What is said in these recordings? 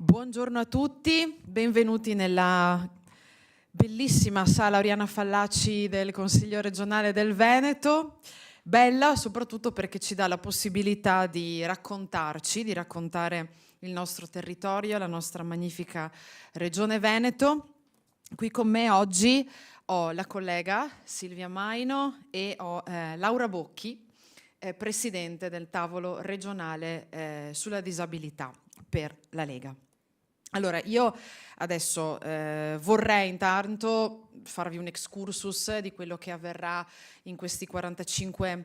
Buongiorno a tutti, benvenuti nella bellissima sala Oriana Fallaci del Consiglio regionale del Veneto. Bella soprattutto perché ci dà la possibilità di raccontarci, di raccontare il nostro territorio, la nostra magnifica regione Veneto. Qui con me oggi ho la collega Silvia Maino e ho Laura Bocchi, presidente del tavolo regionale sulla disabilità per la Lega. Allora, io adesso vorrei intanto farvi un excursus di quello che avverrà in questi 45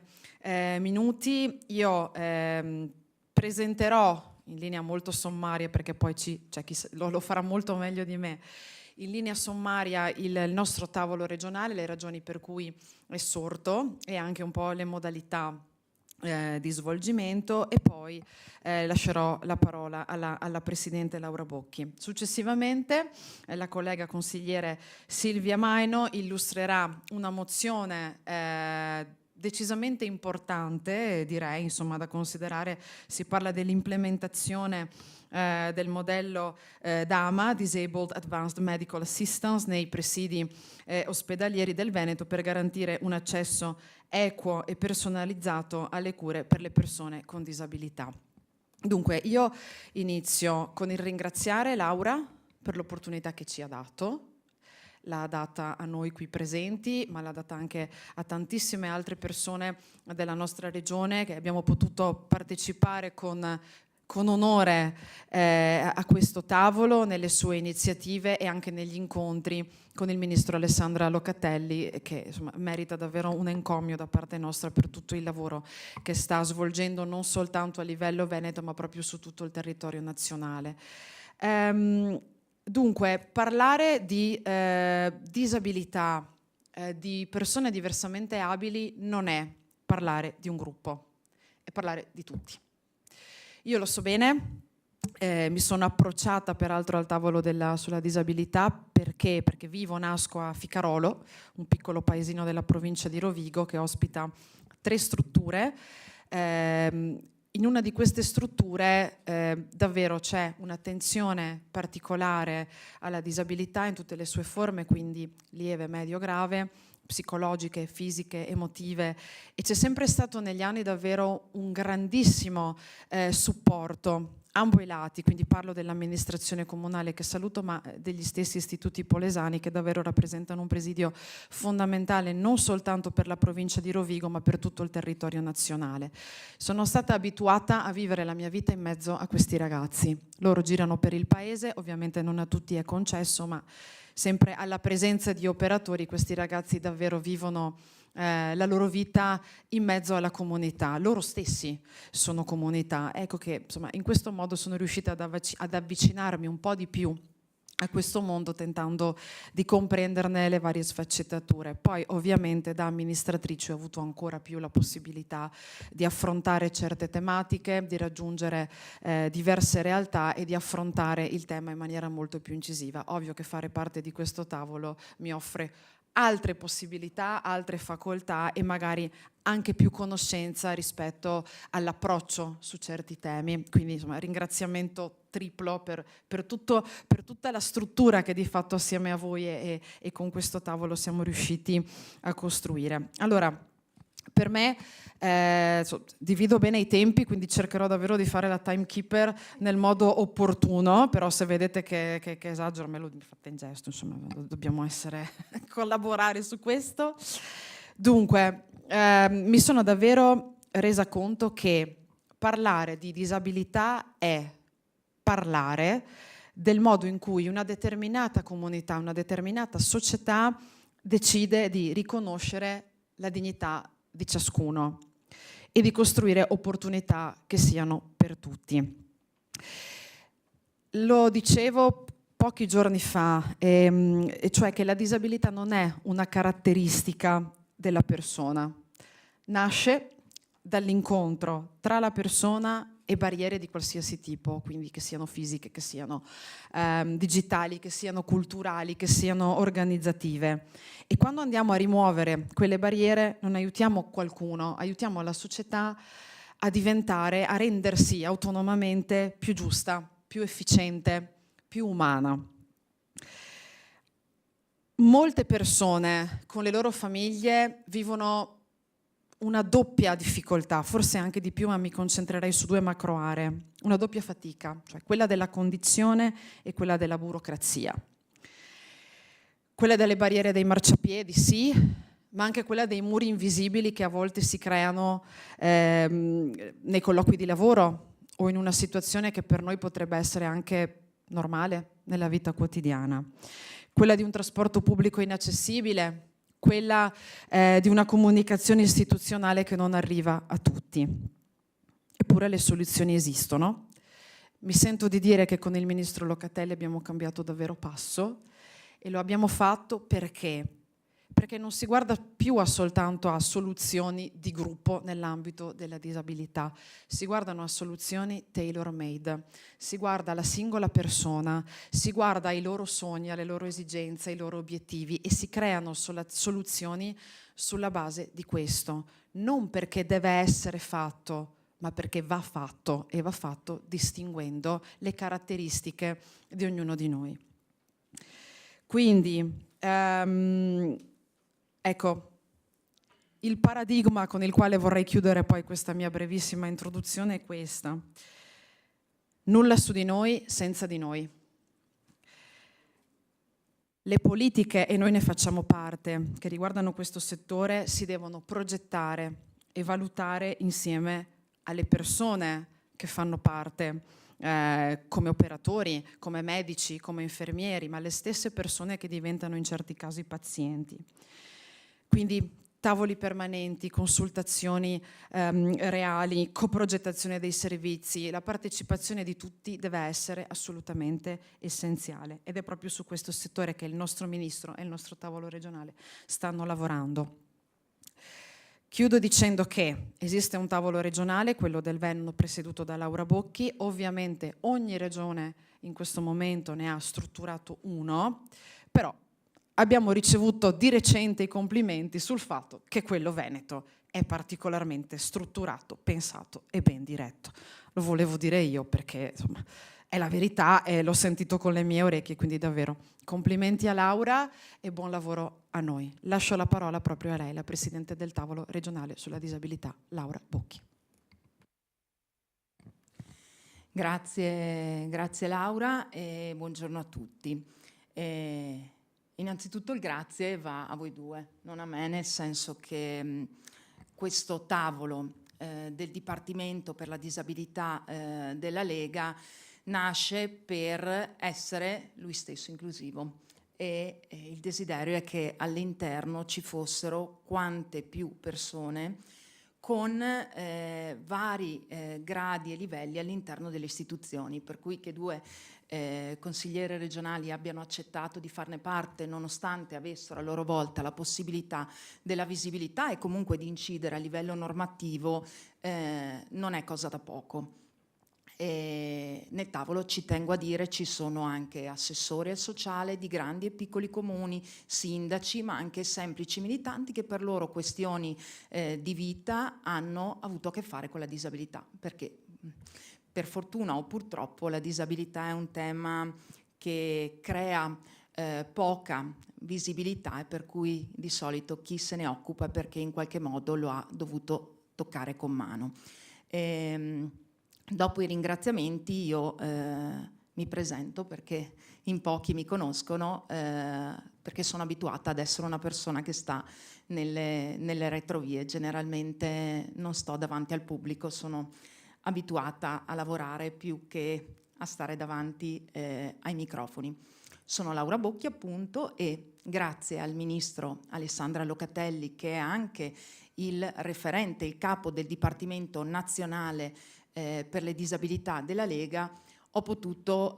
minuti. Io presenterò in linea molto sommaria, perché poi c'è chi lo farà molto meglio di me, in linea sommaria il nostro tavolo regionale, le ragioni per cui è sorto e anche un po' le modalità di svolgimento, e poi lascerò la parola alla Presidente Laura Bocchi. Successivamente la collega consigliere Silvia Maino illustrerà una mozione decisamente importante, direi, insomma, da considerare. Si parla dell'implementazione del modello DAMA, Disabled Advanced Medical Assistance, nei presidi ospedalieri del Veneto per garantire un accesso equo e personalizzato alle cure per le persone con disabilità. Dunque, io inizio con il ringraziare Laura per l'opportunità che ci ha dato. L'ha data a noi qui presenti, ma l'ha data anche a tantissime altre persone della nostra regione che abbiamo potuto partecipare con onore a questo tavolo, nelle sue iniziative e anche negli incontri con il ministro Alessandra Locatelli, che insomma merita davvero un encomio da parte nostra per tutto il lavoro che sta svolgendo non soltanto a livello veneto, ma proprio su tutto il territorio nazionale. Dunque, parlare di disabilità, di persone diversamente abili, non è parlare di un gruppo, è parlare di tutti. Io lo so bene, mi sono approcciata peraltro al tavolo sulla disabilità perché nasco a Ficarolo, un piccolo paesino della provincia di Rovigo che ospita 3 strutture. In una di queste strutture davvero c'è un'attenzione particolare alla disabilità in tutte le sue forme, quindi lieve, medio, grave, psicologiche, fisiche, emotive, e c'è sempre stato negli anni davvero un grandissimo supporto ambo i lati, quindi parlo dell'amministrazione comunale che saluto, ma degli stessi istituti polesani che davvero rappresentano un presidio fondamentale non soltanto per la provincia di Rovigo ma per tutto il territorio nazionale. Sono stata abituata a vivere la mia vita in mezzo a questi ragazzi. Loro girano per il paese, ovviamente non a tutti è concesso, ma sempre alla presenza di operatori questi ragazzi davvero vivono la loro vita in mezzo alla comunità. Loro stessi sono comunità. Ecco che insomma in questo modo sono riuscita ad avvicinarmi un po' di più a questo mondo, tentando di comprenderne le varie sfaccettature. Poi ovviamente da amministratrice ho avuto ancora più la possibilità di affrontare certe tematiche, di raggiungere diverse realtà e di affrontare il tema in maniera molto più incisiva. Ovvio che fare parte di questo tavolo mi offre altre possibilità, altre facoltà e magari anche più conoscenza rispetto all'approccio su certi temi. Quindi insomma ringraziamento triplo per tutta la struttura che di fatto assieme a voi e con questo tavolo siamo riusciti a costruire. Allora, per me divido bene i tempi, quindi cercherò davvero di fare la timekeeper nel modo opportuno, però se vedete che esagero me lo fate in gesto, insomma dobbiamo collaborare su questo. Dunque, mi sono davvero resa conto che parlare di disabilità è parlare del modo in cui una determinata comunità, una determinata società decide di riconoscere la dignità di ciascuno e di costruire opportunità che siano per tutti. Lo dicevo pochi giorni fa, e cioè che la disabilità non è una caratteristica della persona, nasce dall'incontro tra la persona e barriere di qualsiasi tipo, quindi che siano fisiche, che siano digitali, che siano culturali, che siano organizzative. E quando andiamo a rimuovere quelle barriere non aiutiamo qualcuno, aiutiamo la società a rendersi autonomamente più giusta, più efficiente, più umana. Molte persone con le loro famiglie vivono una doppia difficoltà, forse anche di più, ma mi concentrerei su 2 macro aree. Una doppia fatica, cioè quella della condizione e quella della burocrazia. Quella delle barriere dei marciapiedi, sì, ma anche quella dei muri invisibili che a volte si creano nei colloqui di lavoro o in una situazione che per noi potrebbe essere anche normale nella vita quotidiana. Quella di un trasporto pubblico inaccessibile, quella di una comunicazione istituzionale che non arriva a tutti. Eppure le soluzioni esistono. Mi sento di dire che con il ministro Locatelli abbiamo cambiato davvero passo e lo abbiamo fatto perché non si guarda più soltanto a soluzioni di gruppo nell'ambito della disabilità, si guardano a soluzioni tailor-made, si guarda alla singola persona, si guarda ai loro sogni, alle loro esigenze, ai loro obiettivi e si creano soluzioni sulla base di questo, non perché deve essere fatto, ma perché va fatto e va fatto distinguendo le caratteristiche di ognuno di noi. Quindi, ecco, il paradigma con il quale vorrei chiudere poi questa mia brevissima introduzione è questa. Nulla su di noi senza di noi. Le politiche, e noi ne facciamo parte, che riguardano questo settore, si devono progettare e valutare insieme alle persone che fanno parte, come operatori, come medici, come infermieri, ma le stesse persone che diventano in certi casi pazienti. Quindi tavoli permanenti, consultazioni reali, coprogettazione dei servizi, la partecipazione di tutti deve essere assolutamente essenziale ed è proprio su questo settore che il nostro Ministro e il nostro tavolo regionale stanno lavorando. Chiudo dicendo che esiste un tavolo regionale, quello del Veneto presieduto da Laura Bocchi, ovviamente ogni regione in questo momento ne ha strutturato uno, però abbiamo ricevuto di recente i complimenti sul fatto che quello veneto è particolarmente strutturato, pensato e ben diretto. Lo volevo dire io perché insomma, è la verità e l'ho sentito con le mie orecchie, quindi davvero complimenti a Laura e buon lavoro a noi. Lascio la parola proprio a lei, la Presidente del tavolo regionale sulla disabilità, Laura Bocchi. Grazie Laura e buongiorno a tutti. Innanzitutto il grazie va a voi due, non a me, nel senso che questo tavolo del Dipartimento per la disabilità della Lega nasce per essere lui stesso inclusivo e il desiderio è che all'interno ci fossero quante più persone con vari gradi e livelli all'interno delle istituzioni, per cui che due consigliere regionali abbiano accettato di farne parte nonostante avessero a loro volta la possibilità della visibilità e comunque di incidere a livello normativo non è cosa da poco. Nel tavolo, ci tengo a dire, ci sono anche assessori al sociale di grandi e piccoli comuni, sindaci, ma anche semplici militanti che per loro questioni di vita hanno avuto a che fare con la disabilità, perché per fortuna o purtroppo la disabilità è un tema che crea poca visibilità e per cui di solito chi se ne occupa perché in qualche modo lo ha dovuto toccare con mano. Dopo i ringraziamenti io mi presento perché in pochi mi conoscono, perché sono abituata ad essere una persona che sta nelle retrovie. Generalmente non sto davanti al pubblico, sono abituata a lavorare più che a stare davanti ai microfoni. Sono Laura Bocchi appunto e grazie al ministro Alessandra Locatelli, che è anche il referente, il capo del Dipartimento Nazionale per le disabilità della Lega, ho potuto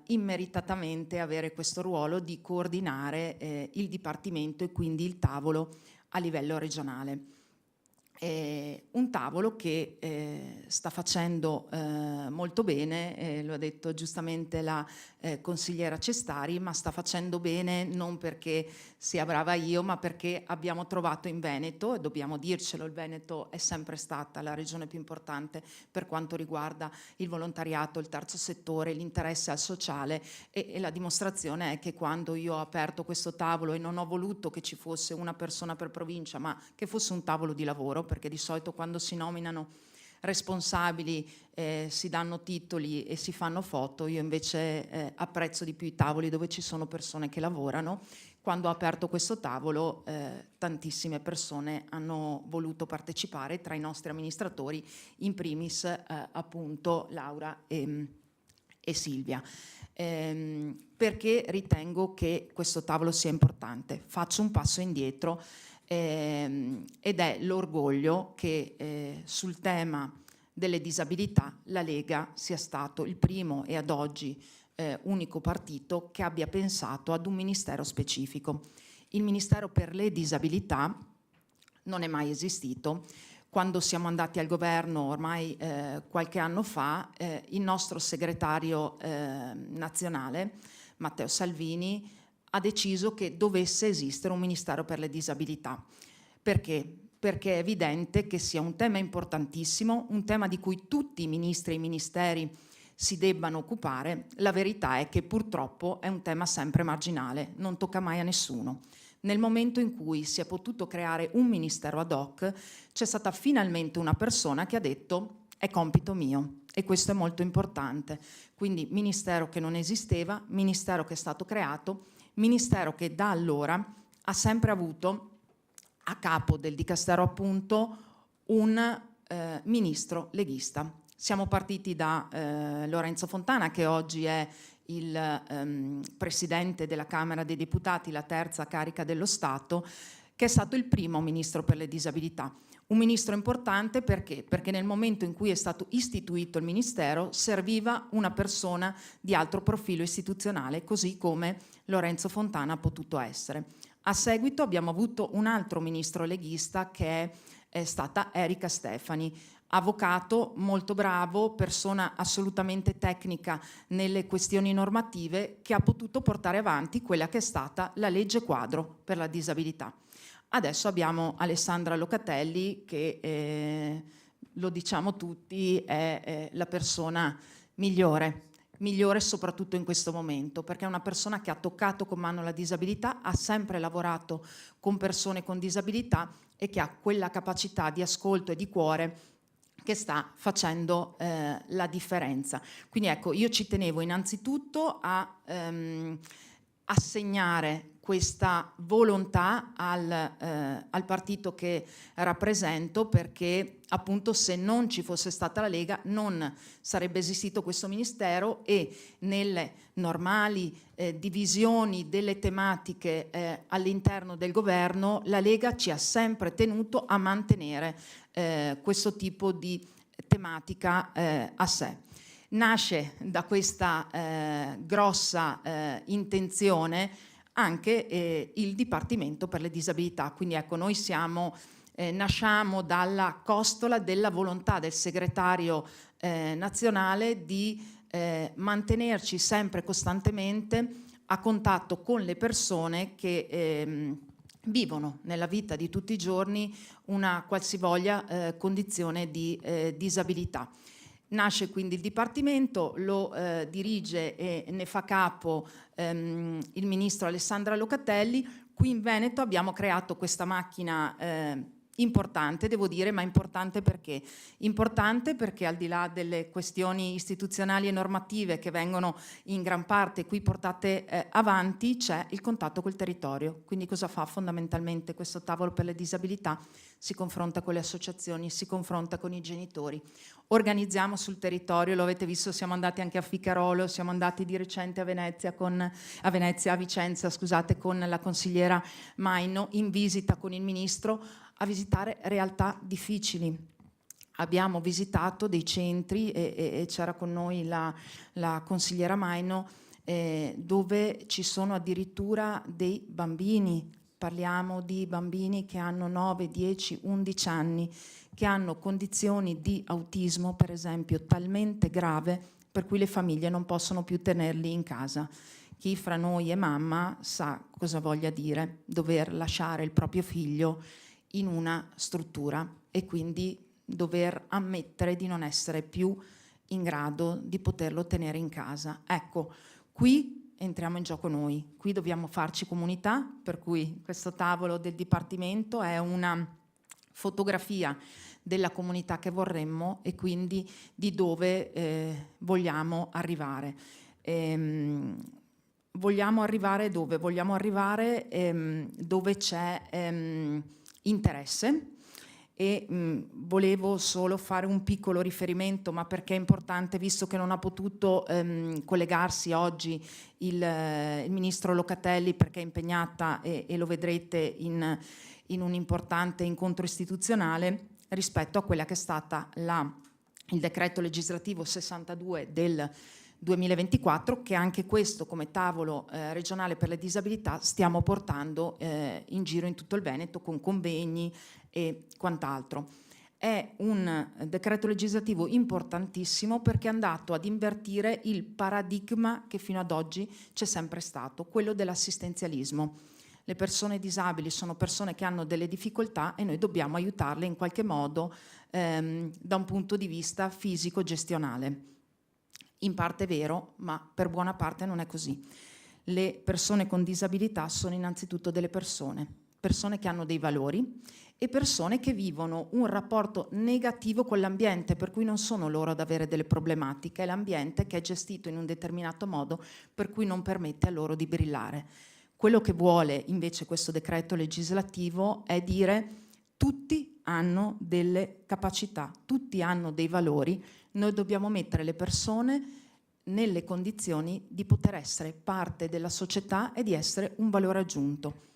immeritatamente avere questo ruolo di coordinare il Dipartimento e quindi il tavolo a livello regionale. Un tavolo che sta facendo molto bene, lo ha detto giustamente la consigliera Cestari, ma sta facendo bene non perché sia brava io, ma perché abbiamo trovato in Veneto, e dobbiamo dircelo, il Veneto è sempre stata la regione più importante per quanto riguarda il volontariato, il terzo settore, l'interesse al sociale, e la dimostrazione è che quando io ho aperto questo tavolo, e non ho voluto che ci fosse una persona per provincia, ma che fosse un tavolo di lavoro, perché di solito quando si nominano responsabili si danno titoli e si fanno foto, io invece apprezzo di più i tavoli dove ci sono persone che lavorano. Quando ho aperto questo tavolo tantissime persone hanno voluto partecipare, tra i nostri amministratori in primis appunto Laura e Silvia, perché ritengo che questo tavolo sia importante. Faccio un passo indietro ed è l'orgoglio che sul tema delle disabilità la Lega sia stato il primo e ad oggi unico partito che abbia pensato ad un ministero specifico. Il Ministero per le disabilità non è mai esistito. Quando siamo andati al governo ormai qualche anno fa, il nostro segretario nazionale, Matteo Salvini, ha deciso che dovesse esistere un Ministero per le disabilità. Perché? Perché è evidente che sia un tema importantissimo, un tema di cui tutti i ministri e i ministeri si debbano occupare. La verità è che purtroppo è un tema sempre marginale, non tocca mai a nessuno. Nel momento in cui si è potuto creare un ministero ad hoc, c'è stata finalmente una persona che ha detto è compito mio, e questo è molto importante. Quindi ministero che non esisteva, ministero che è stato creato, ministero che da allora ha sempre avuto a capo del dicastero appunto un ministro leghista. Siamo partiti da Lorenzo Fontana, che oggi è il presidente della Camera dei Deputati, la terza carica dello Stato, che è stato il primo ministro per le disabilità. Un ministro importante perché? Perché nel momento in cui è stato istituito il ministero serviva una persona di alto profilo istituzionale, così come Lorenzo Fontana ha potuto essere. A seguito abbiamo avuto un altro ministro leghista che è stata Erika Stefani, avvocato molto bravo, persona assolutamente tecnica nelle questioni normative, che ha potuto portare avanti quella che è stata la legge quadro per la disabilità. Adesso abbiamo Alessandra Locatelli che, lo diciamo tutti, è la persona migliore soprattutto in questo momento, perché è una persona che ha toccato con mano la disabilità, ha sempre lavorato con persone con disabilità e che ha quella capacità di ascolto e di cuore che sta facendo la differenza. Quindi ecco, io ci tenevo innanzitutto a assegnare questa volontà al partito che rappresento, perché appunto se non ci fosse stata la Lega non sarebbe esistito questo ministero, e nelle normali divisioni delle tematiche all'interno del governo la Lega ci ha sempre tenuto a mantenere questo tipo di tematica a sé. Nasce da questa grossa intenzione anche il Dipartimento per le disabilità. Quindi ecco, noi nasciamo dalla costola della volontà del segretario nazionale di mantenerci sempre costantemente a contatto con le persone che vivono nella vita di tutti i giorni una qualsivoglia condizione di disabilità. Nasce quindi il Dipartimento, lo dirige e ne fa capo il ministro Alessandra Locatelli. Qui in Veneto abbiamo creato questa macchina importante, devo dire, ma importante perché? Importante perché al di là delle questioni istituzionali e normative che vengono in gran parte qui portate avanti, c'è il contatto col territorio. Quindi cosa fa fondamentalmente questo tavolo per le disabilità? Si confronta con le associazioni, si confronta con i genitori. Organizziamo sul territorio, lo avete visto, siamo andati anche a Ficarolo, siamo andati di recente a Vicenza, scusate, con la consigliera Maino, in visita con il ministro, a visitare realtà difficili. Abbiamo visitato dei centri e c'era con noi la consigliera Maino, dove ci sono addirittura dei bambini. Parliamo di bambini che hanno 9, 10, 11 anni, che hanno condizioni di autismo, per esempio, talmente grave per cui le famiglie non possono più tenerli in casa. Chi fra noi è mamma sa cosa voglia dire dover lasciare il proprio figlio in una struttura e quindi dover ammettere di non essere più in grado di poterlo tenere in casa. Ecco, qui entriamo in gioco noi, qui dobbiamo farci comunità, per cui questo tavolo del Dipartimento è una fotografia della comunità che vorremmo e quindi di dove vogliamo arrivare. Vogliamo arrivare dove? Vogliamo arrivare dove c'è interesse e volevo solo fare un piccolo riferimento, ma perché è importante, visto che non ha potuto collegarsi oggi il ministro Locatelli perché è impegnata e lo vedrete in un importante incontro istituzionale, rispetto a quella che è stata il decreto legislativo 62 del 2024, che anche questo come tavolo regionale per le disabilità stiamo portando in giro in tutto il Veneto con convegni e quant'altro. È un decreto legislativo importantissimo perché è andato ad invertire il paradigma che fino ad oggi c'è sempre stato, quello dell'assistenzialismo. Le persone disabili sono persone che hanno delle difficoltà e noi dobbiamo aiutarle in qualche modo da un punto di vista fisico-gestionale. In parte è vero, ma per buona parte non è così. Le persone con disabilità sono innanzitutto delle persone che hanno dei valori e persone che vivono un rapporto negativo con l'ambiente, per cui non sono loro ad avere delle problematiche, è l'ambiente che è gestito in un determinato modo per cui non permette a loro di brillare. Quello che vuole invece questo decreto legislativo è dire tutti hanno delle capacità, tutti hanno dei valori, noi dobbiamo mettere le persone nelle condizioni di poter essere parte della società e di essere un valore aggiunto.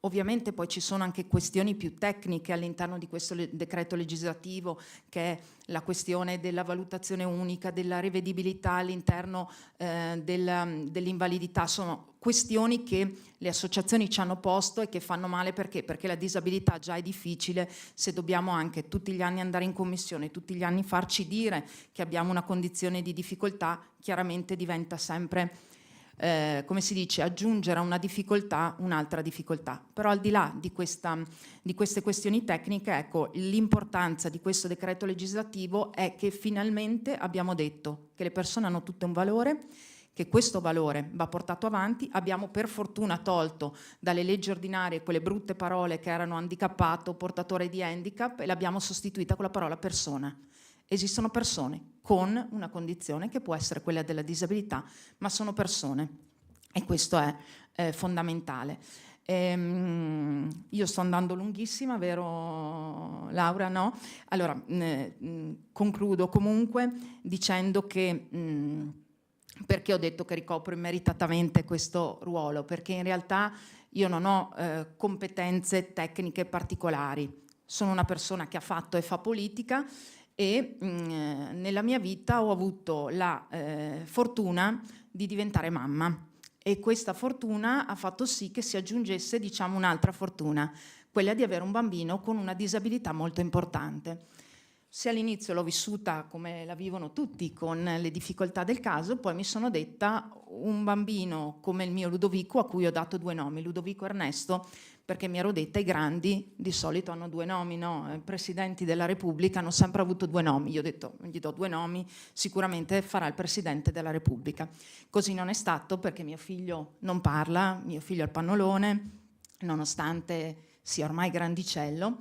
Ovviamente poi ci sono anche questioni più tecniche all'interno di questo decreto legislativo, che è la questione della valutazione unica, della rivedibilità all'interno dell'invalidità. Sono questioni che le associazioni ci hanno posto e che fanno male perché la disabilità già è difficile, se dobbiamo anche tutti gli anni andare in commissione, tutti gli anni farci dire che abbiamo una condizione di difficoltà, chiaramente diventa sempre come si dice, aggiungere a una difficoltà un'altra difficoltà. Però al di là di queste questioni tecniche, ecco, l'importanza di questo decreto legislativo è che finalmente abbiamo detto che le persone hanno tutte un valore, che questo valore va portato avanti. Abbiamo per fortuna tolto dalle leggi ordinarie quelle brutte parole che erano handicappato, portatore di handicap, e l'abbiamo sostituita con la parola persona. Esistono persone con una condizione che può essere quella della disabilità, ma sono persone e questo è fondamentale. Io sto andando lunghissima, vero Laura? No? Allora, concludo comunque dicendo che perché ho detto che ricopro immeritatamente questo ruolo, perché in realtà io non ho competenze tecniche particolari, sono una persona che ha fatto e fa politica e nella mia vita ho avuto la fortuna di diventare mamma e questa fortuna ha fatto sì che si aggiungesse, diciamo, un'altra fortuna, quella di avere un bambino con una disabilità molto importante. Se all'inizio l'ho vissuta come la vivono tutti, con le difficoltà del caso, poi mi sono detta un bambino come il mio Ludovico, a cui ho dato 2 nomi, Ludovico Ernesto, perché mi ero detta i grandi di solito hanno 2 nomi, no? I presidenti della Repubblica hanno sempre avuto 2 nomi, io ho detto gli do 2 nomi, sicuramente farà il presidente della Repubblica. Così non è stato perché mio figlio non parla, mio figlio è il pannolone, nonostante sia ormai grandicello,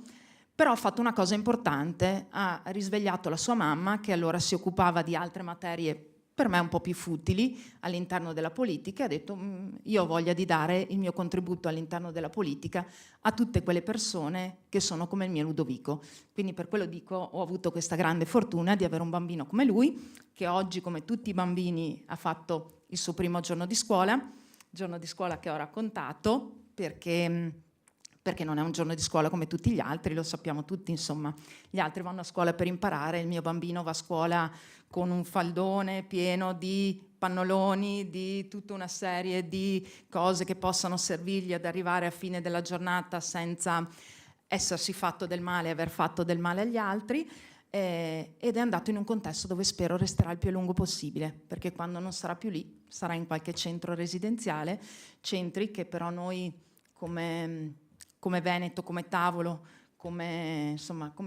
però ha fatto una cosa importante, ha risvegliato la sua mamma che allora si occupava di altre materie per me un po' più futili all'interno della politica e ha detto io ho voglia di dare il mio contributo all'interno della politica a tutte quelle persone che sono come il mio Ludovico. Quindi per quello dico ho avuto questa grande fortuna di avere un bambino come lui, che oggi come tutti i bambini ha fatto il suo primo giorno di scuola che ho raccontato perché non è un giorno di scuola come tutti gli altri, lo sappiamo tutti, insomma, gli altri vanno a scuola per imparare, il mio bambino va a scuola con un faldone pieno di pannoloni, di tutta una serie di cose che possano servirgli ad arrivare a fine della giornata senza essersi fatto del male e aver fatto del male agli altri. ed è andato in un contesto dove spero resterà il più a lungo possibile, perché quando non sarà più lì sarà in qualche centro residenziale, centri che però noi come Veneto, come tavolo, come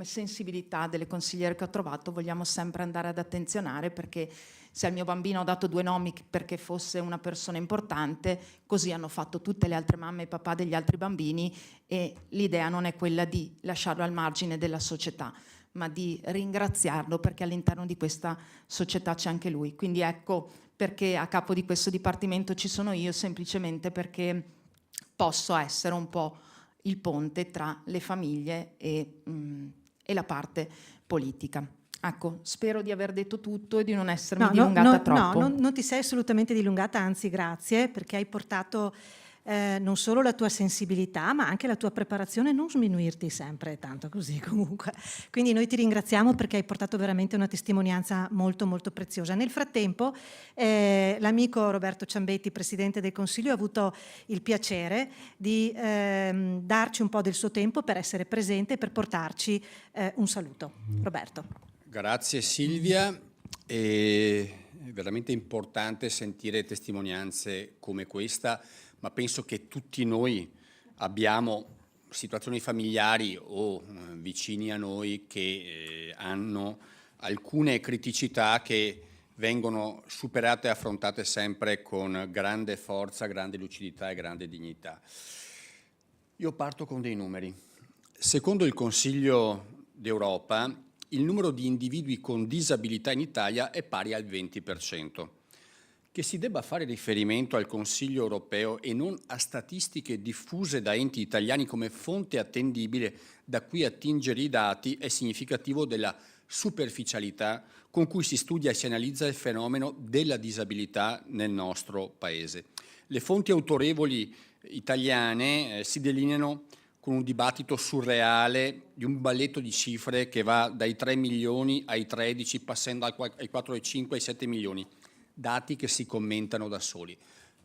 sensibilità delle consigliere che ho trovato vogliamo sempre andare ad attenzionare, perché se al mio bambino ho dato 2 nomi perché fosse una persona importante, così hanno fatto tutte le altre mamme e papà degli altri bambini, e l'idea non è quella di lasciarlo al margine della società, ma di ringraziarlo perché all'interno di questa società c'è anche lui. Quindi ecco perché a capo di questo dipartimento ci sono io, semplicemente perché posso essere un po' il ponte tra le famiglie e la parte politica. Ecco, spero di aver detto tutto e di non essermi dilungata troppo. No, non ti sei assolutamente dilungata, anzi grazie, perché hai portato non solo la tua sensibilità, ma anche la tua preparazione, non sminuirti sempre tanto così comunque. Quindi noi ti ringraziamo perché hai portato veramente una testimonianza molto molto preziosa. Nel frattempo l'amico Roberto Ciambetti, Presidente del Consiglio, ha avuto il piacere di darci un po' del suo tempo per essere presente e per portarci un saluto. Roberto. Grazie Silvia, è veramente importante sentire testimonianze come questa, ma penso che tutti noi abbiamo situazioni familiari o vicini a noi che hanno alcune criticità che vengono superate e affrontate sempre con grande forza, grande lucidità e grande dignità. Io parto con dei numeri. Secondo il Consiglio d'Europa, il numero di individui con disabilità in Italia è pari al 20%. Che si debba fare riferimento al Consiglio europeo e non a statistiche diffuse da enti italiani come fonte attendibile da cui attingere i dati è significativo della superficialità con cui si studia e si analizza il fenomeno della disabilità nel nostro Paese. Le fonti autorevoli italiane si delineano con un dibattito surreale di un balletto di cifre che va dai 3 milioni ai 13, passando ai 4, ai 5, ai 7 milioni. Dati che si commentano da soli.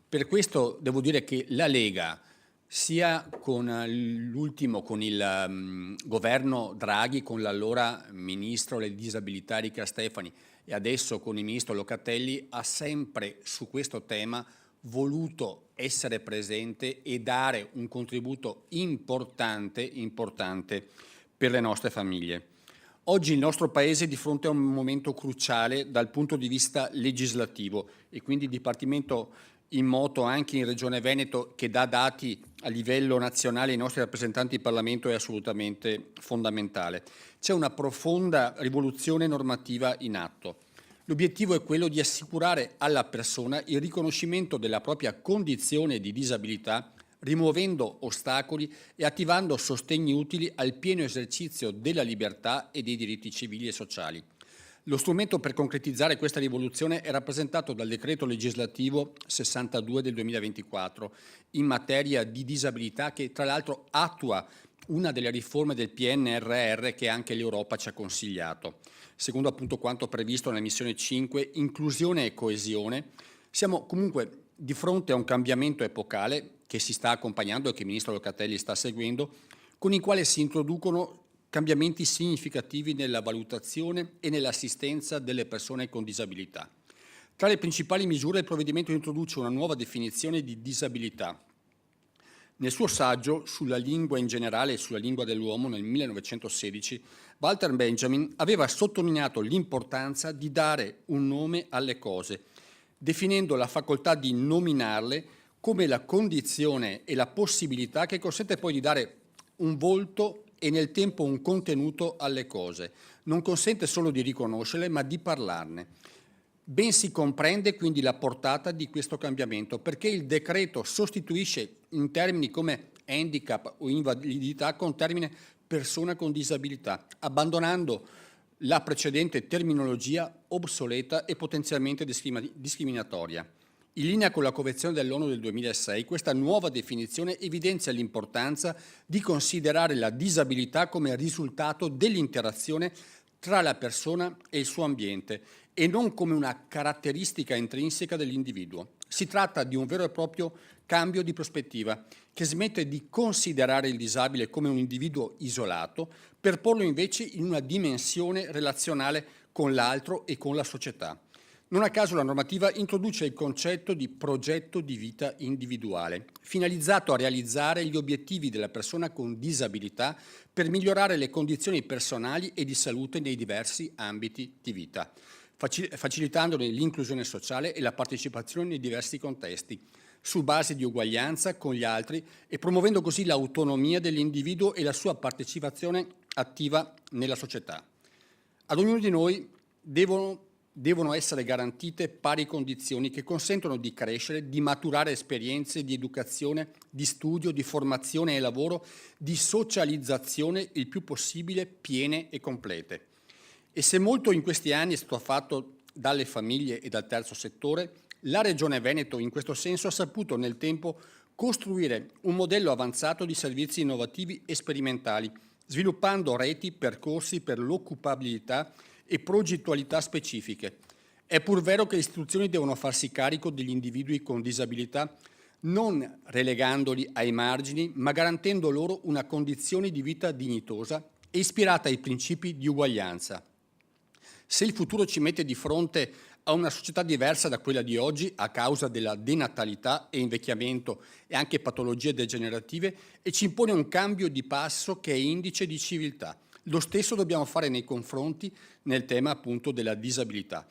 Per questo devo dire che la Lega, sia con l'ultimo, con il governo Draghi, con l'allora ministro delle disabilità Ricca Stefani e adesso con il ministro Locatelli, ha sempre su questo tema voluto essere presente e dare un contributo importante per le nostre famiglie. Oggi il nostro Paese è di fronte a un momento cruciale dal punto di vista legislativo e quindi il Dipartimento in moto anche in Regione Veneto, che dà dati a livello nazionale ai nostri rappresentanti in Parlamento, è assolutamente fondamentale. C'è una profonda rivoluzione normativa in atto. L'obiettivo è quello di assicurare alla persona il riconoscimento della propria condizione di disabilità, rimuovendo ostacoli e attivando sostegni utili al pieno esercizio della libertà e dei diritti civili e sociali. Lo strumento per concretizzare questa rivoluzione è rappresentato dal decreto legislativo 62 del 2024 in materia di disabilità, che tra l'altro attua una delle riforme del PNRR che anche l'Europa ci ha consigliato. Secondo appunto quanto previsto nella missione 5, inclusione e coesione, siamo comunque di fronte a un cambiamento epocale che si sta accompagnando e che il Ministro Locatelli sta seguendo, con il quale si introducono cambiamenti significativi nella valutazione e nell'assistenza delle persone con disabilità. Tra le principali misure il provvedimento introduce una nuova definizione di disabilità. Nel suo saggio sulla lingua in generale e sulla lingua dell'uomo nel 1916, Walter Benjamin aveva sottolineato l'importanza di dare un nome alle cose, definendo la facoltà di nominarle come la condizione e la possibilità che consente poi di dare un volto e nel tempo un contenuto alle cose. Non consente solo di riconoscerle, ma di parlarne. Ben si comprende quindi la portata di questo cambiamento, perché il decreto sostituisce in termini come handicap o invalidità con termine persona con disabilità, abbandonando la precedente terminologia obsoleta e potenzialmente discriminatoria. In linea con la Convenzione dell'ONU del 2006, questa nuova definizione evidenzia l'importanza di considerare la disabilità come risultato dell'interazione tra la persona e il suo ambiente e non come una caratteristica intrinseca dell'individuo. Si tratta di un vero e proprio cambio di prospettiva che smette di considerare il disabile come un individuo isolato per porlo invece in una dimensione relazionale con l'altro e con la società. Non a caso la normativa introduce il concetto di progetto di vita individuale, finalizzato a realizzare gli obiettivi della persona con disabilità per migliorare le condizioni personali e di salute nei diversi ambiti di vita, facilitandone l'inclusione sociale e la partecipazione nei diversi contesti, su base di uguaglianza con gli altri e promuovendo così l'autonomia dell'individuo e la sua partecipazione attiva nella società. Ad ognuno di noi devono essere garantite pari condizioni che consentono di crescere, di maturare esperienze di educazione, di studio, di formazione e lavoro, di socializzazione il più possibile piene e complete. E se molto in questi anni è stato fatto dalle famiglie e dal terzo settore, la Regione Veneto in questo senso ha saputo nel tempo costruire un modello avanzato di servizi innovativi e sperimentali, sviluppando reti, percorsi per l'occupabilità e progettualità specifiche. È pur vero che le istituzioni devono farsi carico degli individui con disabilità, non relegandoli ai margini, ma garantendo loro una condizione di vita dignitosa e ispirata ai principi di uguaglianza. Se il futuro ci mette di fronte a una società diversa da quella di oggi a causa della denatalità e invecchiamento e anche patologie degenerative e ci impone un cambio di passo che è indice di civiltà. Lo stesso dobbiamo fare nei confronti nel tema appunto della disabilità.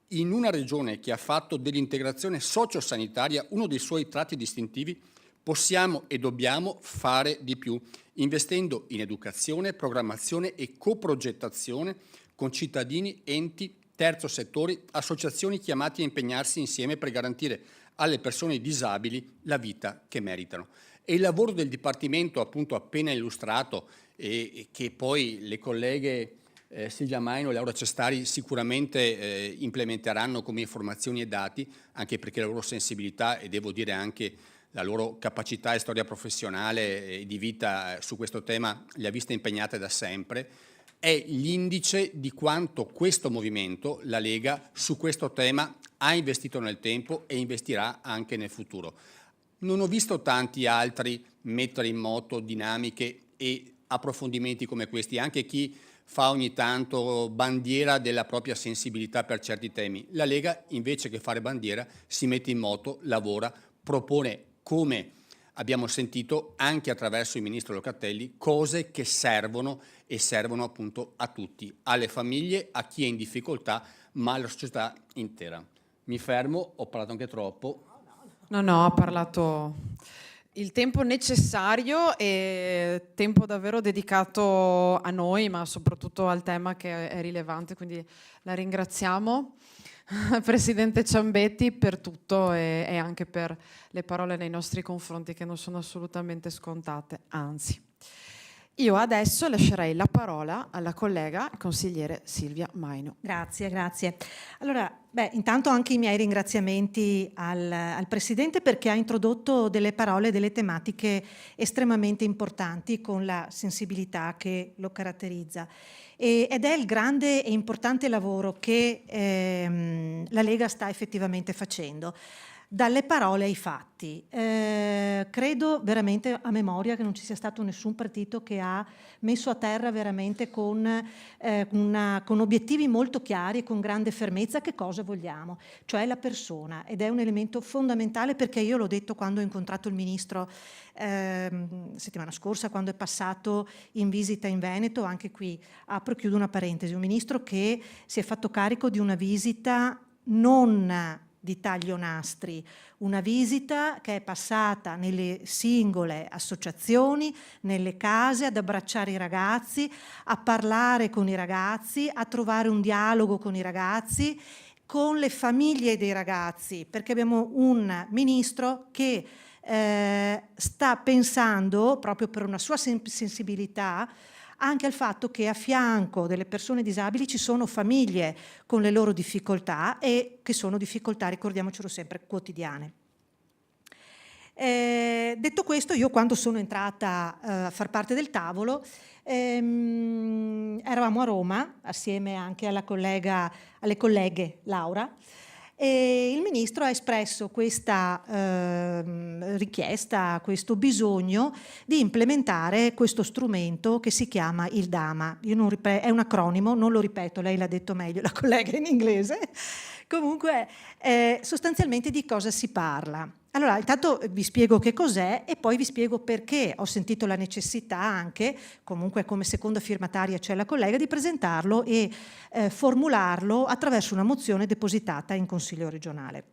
In una regione che ha fatto dell'integrazione sociosanitaria uno dei suoi tratti distintivi, possiamo e dobbiamo fare di più, investendo in educazione, programmazione e coprogettazione con cittadini, enti, terzo settori, associazioni chiamati a impegnarsi insieme per garantire alle persone disabili la vita che meritano. E il lavoro del Dipartimento appunto appena illustrato e che poi le colleghe Silvia Maino e Laura Cestari sicuramente implementeranno come informazioni e dati, anche perché la loro sensibilità e devo dire anche la loro capacità e storia professionale e di vita su questo tema le ha viste impegnate da sempre, è l'indice di quanto questo movimento, la Lega, su questo tema ha investito nel tempo e investirà anche nel futuro. Non ho visto tanti altri mettere in moto dinamiche e approfondimenti come questi, anche chi fa ogni tanto bandiera della propria sensibilità per certi temi. La Lega, invece che fare bandiera, si mette in moto, lavora, propone, come abbiamo sentito anche attraverso il Ministro Locatelli, cose che servono e servono appunto a tutti, alle famiglie, a chi è in difficoltà, ma alla società intera. Mi fermo, ho parlato anche troppo. No, ha parlato il tempo necessario e tempo davvero dedicato a noi, ma soprattutto al tema che è rilevante, quindi la ringraziamo. Presidente Ciambetti per tutto e anche per le parole nei nostri confronti che non sono assolutamente scontate, anzi. Io adesso lascerei la parola alla collega consigliere Silvia Maino. Grazie. Allora, intanto anche i miei ringraziamenti al Presidente perché ha introdotto delle parole, delle tematiche estremamente importanti con la sensibilità che lo caratterizza. Ed è il grande e importante lavoro che la Lega sta effettivamente facendo. Dalle parole ai fatti. Credo veramente a memoria che non ci sia stato nessun partito che ha messo a terra veramente con obiettivi molto chiari e con grande fermezza che cosa vogliamo, cioè la persona, ed è un elemento fondamentale perché io l'ho detto quando ho incontrato il Ministro settimana scorsa, quando è passato in visita in Veneto, anche qui apro e chiudo una parentesi, un Ministro che si è fatto carico di una visita non di taglionastri, una visita che è passata nelle singole associazioni, nelle case, ad abbracciare i ragazzi, a parlare con i ragazzi, a trovare un dialogo con i ragazzi, con le famiglie dei ragazzi, perché abbiamo un ministro che sta pensando, proprio per una sua sensibilità, anche al fatto che a fianco delle persone disabili ci sono famiglie con le loro difficoltà e che sono difficoltà, ricordiamocelo sempre, quotidiane. Detto questo, io quando sono entrata a far parte del tavolo eravamo a Roma assieme anche alle colleghe Laura E il ministro ha espresso questa richiesta, questo bisogno di implementare questo strumento che si chiama il DAMA. È un acronimo, non lo ripeto, lei l'ha detto meglio, la collega in inglese. Comunque, sostanzialmente di cosa si parla? Allora, intanto vi spiego che cos'è e poi vi spiego perché ho sentito la necessità anche, comunque come seconda firmataria c'è la collega, di presentarlo e formularlo attraverso una mozione depositata in Consiglio regionale.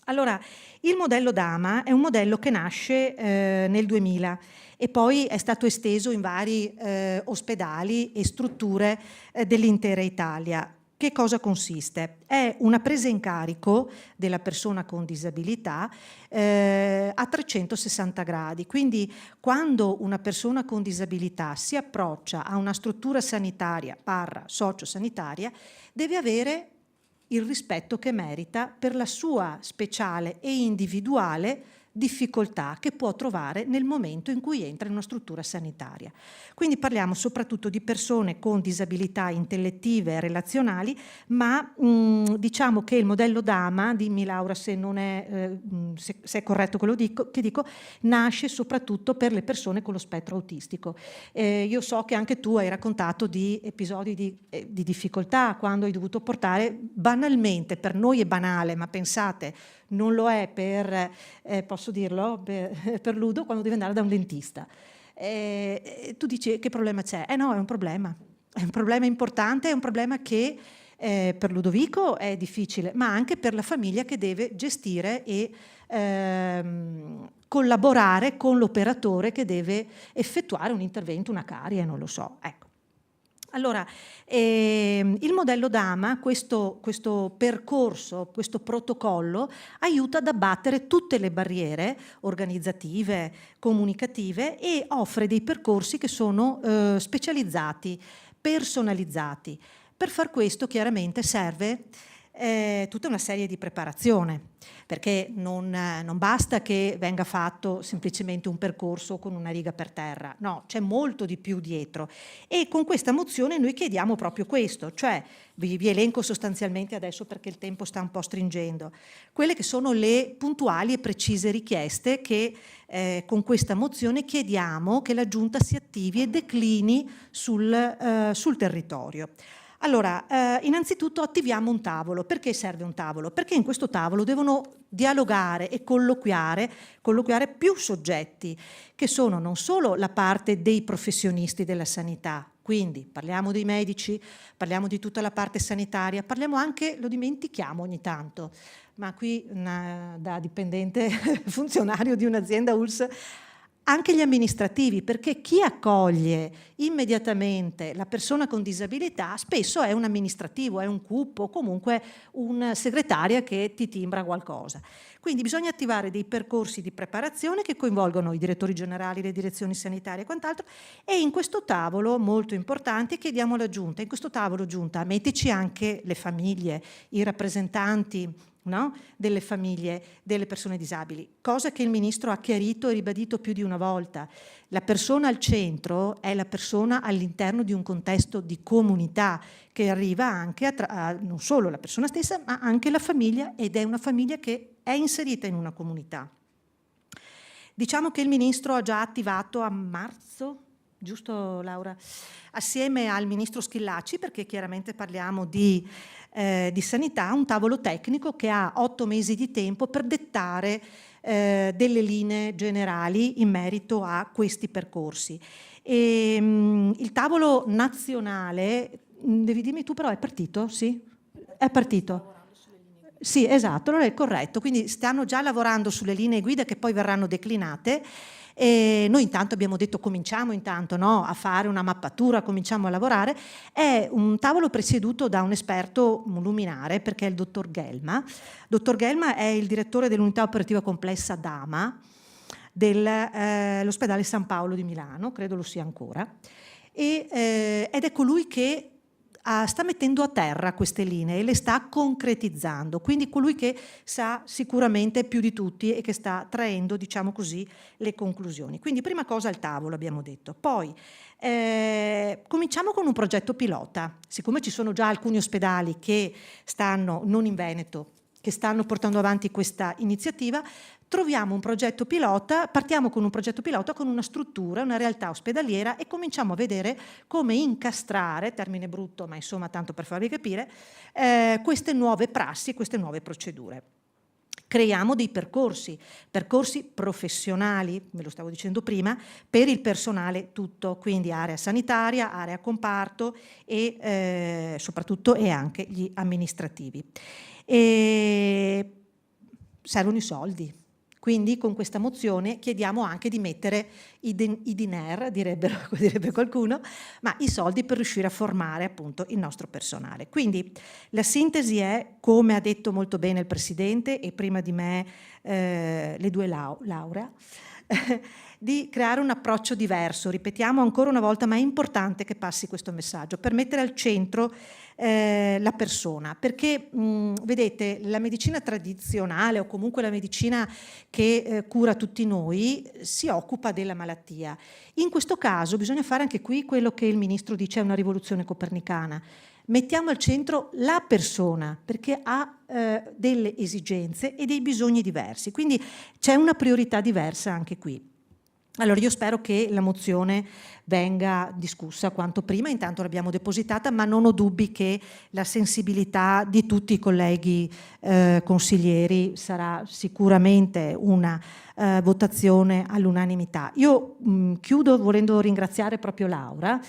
Allora, il modello DAMA è un modello che nasce nel 2000 e poi è stato esteso in vari ospedali e strutture dell'intera Italia. Che cosa consiste? È una presa in carico della persona con disabilità a 360 gradi. Quindi quando una persona con disabilità si approccia a una struttura sanitaria / sociosanitaria, deve avere il rispetto che merita per la sua speciale e individuale difficoltà che può trovare nel momento in cui entra in una struttura sanitaria. Quindi parliamo soprattutto di persone con disabilità intellettive e relazionali, ma diciamo che il modello DAMA, dimmi Laura se non è, se è corretto quello che dico, nasce soprattutto per le persone con lo spettro autistico. Io so che anche tu hai raccontato di episodi di difficoltà quando hai dovuto portare, banalmente, per noi è banale, ma pensate, non lo è per, posso dirlo, per Ludo quando deve andare da un dentista. Tu dici che problema c'è? No, è un problema importante, è un problema che per Ludovico è difficile, ma anche per la famiglia che deve gestire e collaborare con l'operatore che deve effettuare un intervento, una carie, non lo so. Ecco. Allora, il modello DAMA, questo percorso, questo protocollo, aiuta ad abbattere tutte le barriere organizzative, comunicative e offre dei percorsi che sono specializzati, personalizzati. Per far questo chiaramente serve tutta una serie di preparazione, perché non basta che venga fatto semplicemente un percorso con una riga per terra, no, c'è molto di più dietro e con questa mozione noi chiediamo proprio questo, cioè vi elenco sostanzialmente adesso perché il tempo sta un po' stringendo, quelle che sono le puntuali e precise richieste che con questa mozione chiediamo che la Giunta si attivi e declini sul territorio. Allora, innanzitutto attiviamo un tavolo. Perché serve un tavolo? Perché in questo tavolo devono dialogare e colloquiare più soggetti, che sono non solo la parte dei professionisti della sanità, quindi parliamo dei medici, parliamo di tutta la parte sanitaria, parliamo anche, lo dimentichiamo ogni tanto, ma qui da dipendente funzionario di un'azienda ULSS, anche gli amministrativi, perché chi accoglie immediatamente la persona con disabilità spesso è un amministrativo, è un CUP o comunque una segretaria che ti timbra qualcosa. Quindi bisogna attivare dei percorsi di preparazione che coinvolgono i direttori generali, le direzioni sanitarie e quant'altro, e in questo tavolo, molto importante, chiediamo alla Giunta, in questo tavolo Giunta, mettici anche le famiglie, i rappresentanti, no? Delle famiglie delle persone disabili, cosa che il Ministro ha chiarito e ribadito più di una volta. La persona al centro è la persona all'interno di un contesto di comunità che arriva anche a non solo la persona stessa, ma anche la famiglia, ed è una famiglia che è inserita in una comunità. Diciamo che il Ministro ha già attivato a marzo, giusto Laura? Assieme al Ministro Schillaci, perché chiaramente parliamo di sanità, un tavolo tecnico che ha 8 mesi di tempo per dettare delle linee generali in merito a questi percorsi. Il tavolo nazionale, devi dirmi tu però, è partito? Sì? È partito? Sì, esatto, non è corretto, quindi stanno già lavorando sulle linee guida che poi verranno declinate. E noi intanto abbiamo detto cominciamo intanto, no, a fare una mappatura, cominciamo a lavorare. È un tavolo presieduto da un esperto luminare, perché è il dottor Gelma. Dottor Gelma è il direttore dell'unità operativa complessa DAMA dell'ospedale San Paolo di Milano, credo lo sia ancora, ed è colui che sta mettendo a terra queste linee e le sta concretizzando, quindi colui che sa sicuramente più di tutti e che sta traendo, diciamo così, le conclusioni. Quindi prima cosa il tavolo, abbiamo detto. Poi cominciamo con un progetto pilota. Siccome ci sono già alcuni ospedali che stanno, non in Veneto, che stanno portando avanti questa iniziativa, troviamo un progetto pilota, partiamo con un progetto pilota con una struttura, una realtà ospedaliera e cominciamo a vedere come incastrare, termine brutto ma insomma tanto per farvi capire, queste nuove prassi, queste nuove procedure. Creiamo dei percorsi professionali, ve lo stavo dicendo prima, per il personale tutto, quindi area sanitaria, area comparto e soprattutto e anche gli amministrativi. E servono i soldi. Quindi con questa mozione chiediamo anche di mettere i diner, direbbe qualcuno, ma i soldi per riuscire a formare appunto il nostro personale. Quindi la sintesi è, come ha detto molto bene il Presidente e prima di me le due Laura, di creare un approccio diverso. Ripetiamo ancora una volta, ma è importante che passi questo messaggio, per mettere al centro la persona, perché vedete, la medicina tradizionale o comunque la medicina che cura tutti noi si occupa della malattia. In questo caso bisogna fare anche qui quello che il Ministro dice è una rivoluzione copernicana. Mettiamo al centro la persona, perché ha delle esigenze e dei bisogni diversi, quindi c'è una priorità diversa anche qui. Allora io spero che la mozione venga discussa quanto prima, intanto l'abbiamo depositata, ma non ho dubbi che la sensibilità di tutti i colleghi consiglieri sarà sicuramente una votazione all'unanimità. Io chiudo volendo ringraziare proprio Laura,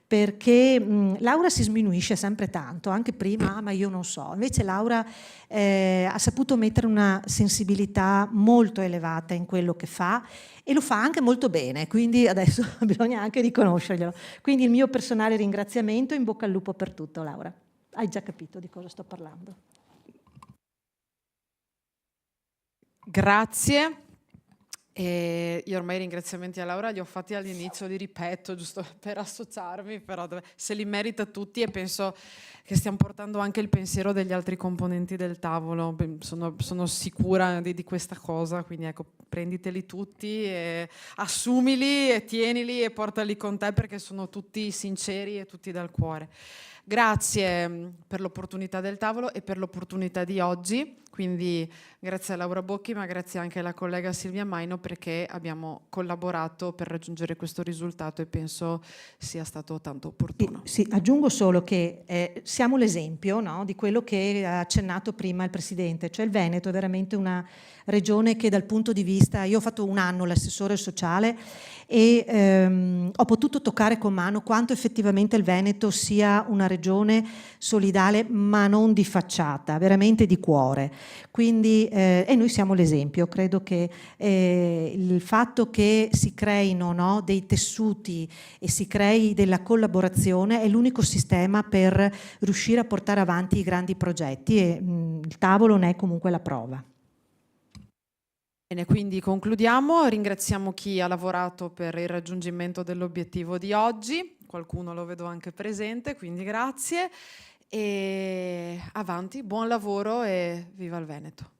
perché Laura si sminuisce sempre tanto, anche prima, ma io non so. Invece Laura ha saputo mettere una sensibilità molto elevata in quello che fa e lo fa anche molto bene, quindi adesso bisogna anche riconoscerglielo. Quindi il mio personale ringraziamento e in bocca al lupo per tutto, Laura. Hai già capito di cosa sto parlando. Grazie. E io ormai i ringraziamenti a Laura li ho fatti all'inizio, li ripeto giusto per associarmi, però se li merita tutti e penso che stiamo portando anche il pensiero degli altri componenti del tavolo, sono sicura di questa cosa, quindi ecco, prenditeli tutti, e assumili e tienili e portali con te perché sono tutti sinceri e tutti dal cuore. Grazie per l'opportunità del tavolo e per l'opportunità di oggi, quindi grazie a Laura Bocchi, ma grazie anche alla collega Silvia Maino perché abbiamo collaborato per raggiungere questo risultato e penso sia stato tanto opportuno. Sì, aggiungo solo che siamo l'esempio, no, di quello che ha accennato prima il Presidente, cioè il Veneto è veramente una regione che dal punto di vista, io ho fatto un anno l'assessore sociale e ho potuto toccare con mano quanto effettivamente il Veneto sia una regione solidale ma non di facciata, veramente di cuore. Quindi, e noi siamo l'esempio, credo che il fatto che si creino, no, dei tessuti e si crei della collaborazione è l'unico sistema per riuscire a portare avanti i grandi progetti e il tavolo ne è comunque la prova. Bene, quindi concludiamo, ringraziamo chi ha lavorato per il raggiungimento dell'obiettivo di oggi, qualcuno lo vedo anche presente, quindi grazie e avanti, buon lavoro e viva il Veneto.